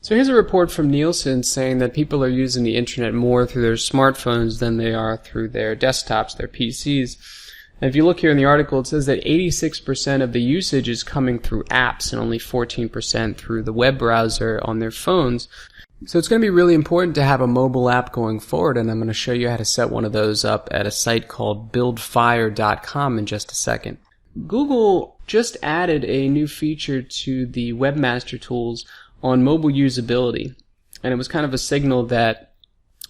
So here's a report from Nielsen saying that people are using the internet more through their smartphones than they are through their desktops, their PCs. And if you look here in the article, it says that 86% of the usage is coming through apps and only 14% through the web browser on their phones. So it's going to be really important to have a mobile app going forward, and I'm going to show you how to set one of those up at a site called buildfire.com in just a second. Google just added a new feature to the Webmaster Tools on mobile usability, and it was kind of a signal that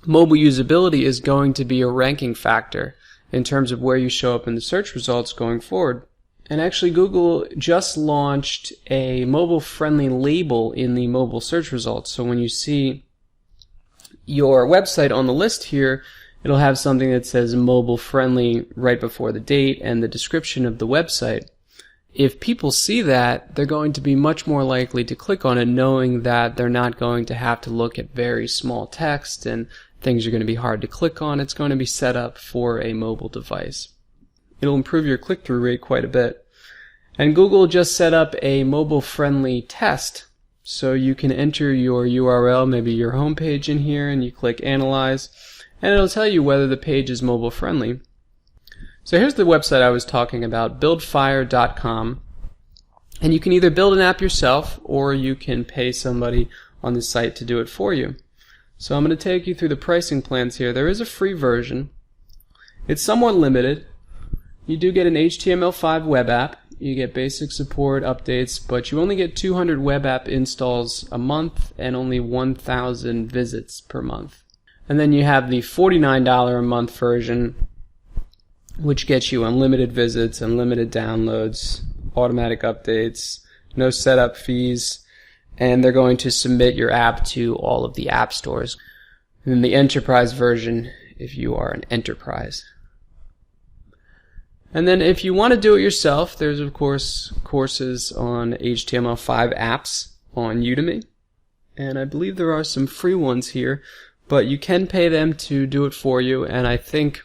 mobile usability is going to be a ranking factor in terms of where you show up in the search results going forward. And actually Google just launched a mobile-friendly label in the mobile search results. So when you see your website on the list here, it'll have something that says mobile-friendly right before the date and the description of the website. If people see that, they're going to be much more likely to click on it, knowing that they're not going to have to look at very small text and things are going to be hard to click on. It's going to be set up for a mobile device. It'll improve your click-through rate quite a bit. And Google just set up a mobile-friendly test. So you can enter your URL, maybe your home page in here, and you click Analyze, and it'll tell you whether the page is mobile-friendly. So here's the website I was talking about, buildfire.com. And you can either build an app yourself, or you can pay somebody on the site to do it for you. So I'm going to take you through the pricing plans here. There is a free version. It's somewhat limited. You do get an HTML5 web app, you get basic support updates, but you only get 200 web app installs a month and only 1,000 visits per month. And then you have the $49 a month version, which gets you unlimited visits, unlimited downloads, automatic updates, no setup fees, and they're going to submit your app to all of the app stores. And then the enterprise version if you are an enterprise. And then if you want to do it yourself, there's of course courses on HTML5 apps on Udemy. And I believe there are some free ones here, but you can pay them to do it for you. And I think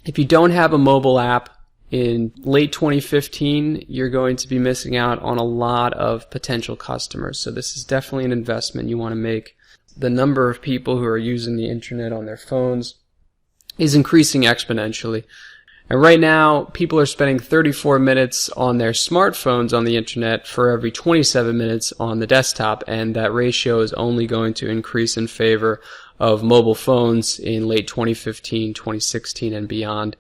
if you don't have a mobile app in late 2015, you're going to be missing out on a lot of potential customers. So this is definitely an investment you want to make. The number of people who are using the internet on their phones is increasing exponentially. And right now, people are spending 34 minutes on their smartphones on the internet for every 27 minutes on the desktop, and that ratio is only going to increase in favor of mobile phones in late 2015, 2016, and beyond.